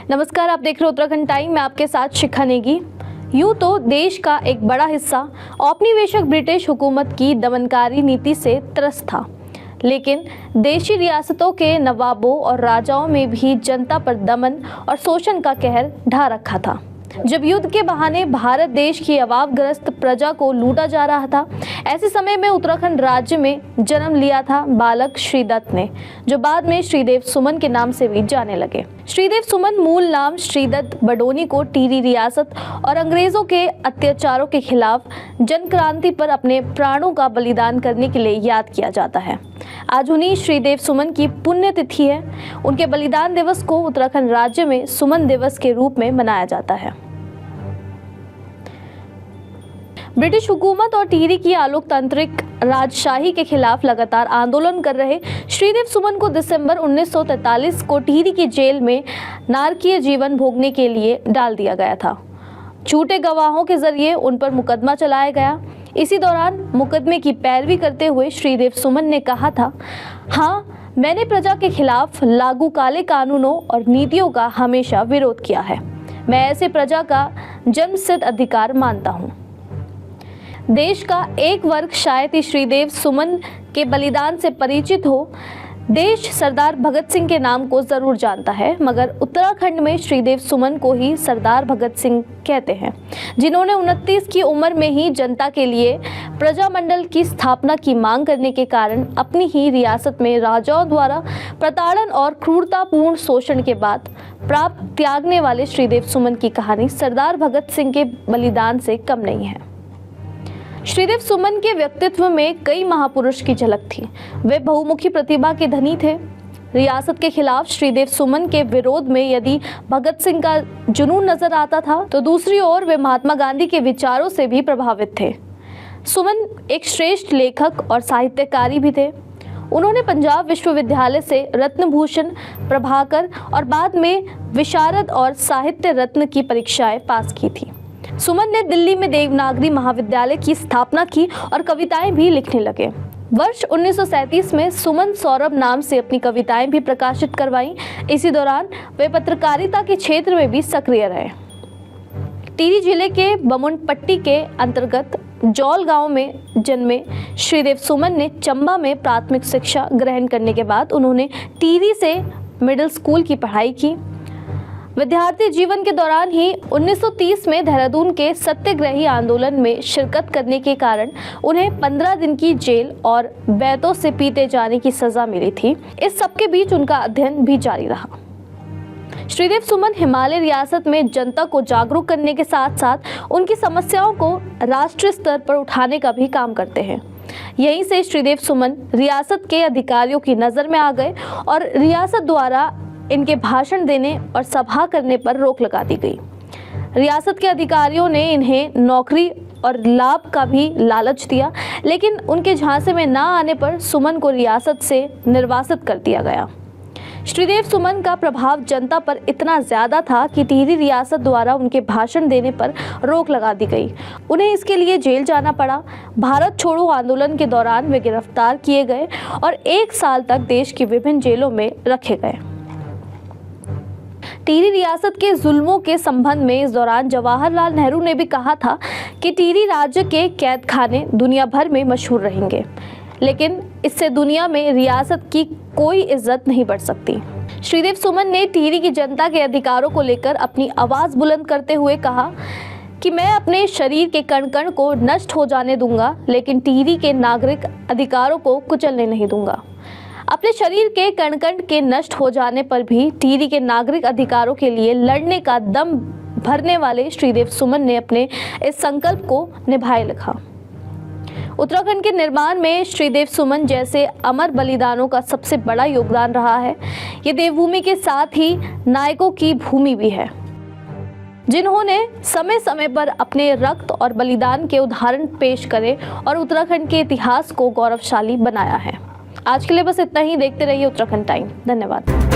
नमस्कार, आप देख रहे हो उत्तराखंड टाइम। मैं आपके साथ शिखा नेगी। यूं तो देश का एक बड़ा हिस्सा औपनिवेशिक ब्रिटिश हुकूमत की दमनकारी नीति से त्रस्त था, लेकिन देशी रियासतों के नवाबों और राजाओं में भी जनता पर दमन और शोषण का कहर ढा रखा था। जब युद्ध के बहाने भारत देश की अभावग्रस्त प्रजा को लूटा जा रहा था, ऐसे समय में उत्तराखंड राज्य में जन्म लिया था बालक श्रीदत्त ने, जो बाद में श्रीदेव सुमन के नाम से भी जाने लगे। श्रीदेव सुमन मूल नाम श्रीदत्त बडोनी को टिहरी रियासत और अंग्रेजों के अत्याचारों के खिलाफ जन क्रांति पर अपने प्राणों का बलिदान करने के लिए याद किया जाता है। आज उन्हीं श्रीदेव सुमन की पुण्यतिथि है। उनके बलिदान दिवस को उत्तराखंड राज्य में सुमन दिवस के रूप में मनाया जाता है। ब्रिटिश हुकूमत और टिहरी की आलोकतांत्रिक राजशाही के खिलाफ लगातार आंदोलन कर रहे श्रीदेव सुमन को दिसंबर 1943 को टिहरी की जेल में नारकीय जीवन भोगने के लिए डाल दिया गया था। झूठे गवाहों के जरिए उन पर मुकदमा चलाया गया। इसी दौरान मुकदमे की पैरवी करते हुए श्रीदेव सुमन ने कहा था, हाँ, मैंने प्रजा के खिलाफ लागू काले कानूनों और नीतियों का हमेशा विरोध किया है। मैं ऐसे प्रजा का जन्मसिद्ध अधिकार मानता हूँ। देश का एक वर्ग शायद ही श्रीदेव सुमन के बलिदान से परिचित हो। देश सरदार भगत सिंह के नाम को जरूर जानता है, मगर उत्तराखंड में श्रीदेव सुमन को ही सरदार भगत सिंह कहते हैं, जिन्होंने 29 की उम्र में ही जनता के लिए प्रजामंडल की स्थापना की मांग करने के कारण अपनी ही रियासत में राजाओं द्वारा प्रताड़न और क्रूरतापूर्ण शोषण के बाद प्राप्त त्यागने वाले श्रीदेव सुमन की कहानी सरदार भगत सिंह के बलिदान से कम नहीं है। श्रीदेव सुमन के व्यक्तित्व में कई महापुरुष की झलक थी। वे बहुमुखी प्रतिभा के धनी थे। रियासत के खिलाफ श्रीदेव सुमन के विरोध में यदि भगत सिंह का जुनून नजर आता था, तो दूसरी ओर वे महात्मा गांधी के विचारों से भी प्रभावित थे। सुमन एक श्रेष्ठ लेखक और साहित्यकारी भी थे। उन्होंने पंजाब विश्वविद्यालय से रत्नभूषण, प्रभाकर और बाद में विशारद और साहित्य रत्न की परीक्षाएं पास की थी। सुमन ने दिल्ली में देवनागरी महाविद्यालय की स्थापना की और कविताएं भी लिखने लगे। वर्ष 1937 में सुमन सौरभ नाम से अपनी कविताएं भी प्रकाशित करवाईं। इसी दौरान वे पत्रकारिता के क्षेत्र में भी सक्रिय रहे। टिहरी जिले के बमुनपट्टी के अंतर्गत जौल गांव में जन्मे श्रीदेव सुमन ने चंबा में प्राथमिक शिक्षा ग्रहण करने के बाद उन्होंने टिहरी से मिडिल स्कूल की पढ़ाई की। विद्यार्थी जीवन के दौरान ही 1930 में देहरादून के सत्याग्रही आंदोलन में शिरकत करने के कारण उन्हें 15 दिन की जेल और बैतों से पीटे जाने की सजा मिली थी। इस सबके बीच उनका अध्ययन भी जारी रहा। श्रीदेव सुमन हिमालय रियासत में जनता को जागरूक करने के साथ साथ उनकी समस्याओं को राष्ट्रीय स्तर पर उठाने का भी काम करते हैं। यहीं से श्रीदेव सुमन रियासत के अधिकारियों की नज़र में आ गए और रियासत द्वारा इनके भाषण देने और सभा करने पर रोक लगा दी गई। रियासत के अधिकारियों ने इन्हें नौकरी और लाभ का भी लालच दिया, लेकिन उनके झांसे में ना आने पर सुमन को रियासत से निर्वासित कर दिया गया। श्रीदेव सुमन का प्रभाव जनता पर इतना ज़्यादा था कि टिहरी रियासत द्वारा उनके भाषण देने पर रोक लगा दी गई। उन्हें इसके लिए जेल जाना पड़ा। भारत छोड़ो आंदोलन के दौरान वे गिरफ्तार किए गए और 1 साल तक देश की विभिन्न जेलों में रखे गए। टिहरी रियासत के जुल्मों के संबंध में इस दौरान जवाहरलाल नेहरू ने भी कहा था कि टिहरी राज्य के कैद खाने दुनिया भर में मशहूर रहेंगे, लेकिन इससे दुनिया में रियासत की कोई इज्जत नहीं बढ़ सकती। श्रीदेव सुमन ने टिहरी की जनता के अधिकारों को लेकर अपनी आवाज़ बुलंद करते हुए कहा कि मैं अपने शरीर के कण कण को नष्ट हो जाने दूंगा, लेकिन टिहरी के नागरिक अधिकारों को कुचलने नहीं दूंगा। अपने शरीर के कण कण के नष्ट हो जाने पर भी टिहरी के नागरिक अधिकारों के लिए लड़ने का दम भरने वाले श्रीदेव सुमन ने अपने इस संकल्प को निभाए रखा। उत्तराखंड के निर्माण में श्रीदेव सुमन जैसे अमर बलिदानों का सबसे बड़ा योगदान रहा है। ये देवभूमि के साथ ही नायकों की भूमि भी है, जिन्होंने समय समय पर अपने रक्त और बलिदान के उदाहरण पेश करे और उत्तराखंड के इतिहास को गौरवशाली बनाया है। आज के लिए बस इतना ही। देखते रहिए उत्तराखंड टाइम। धन्यवाद।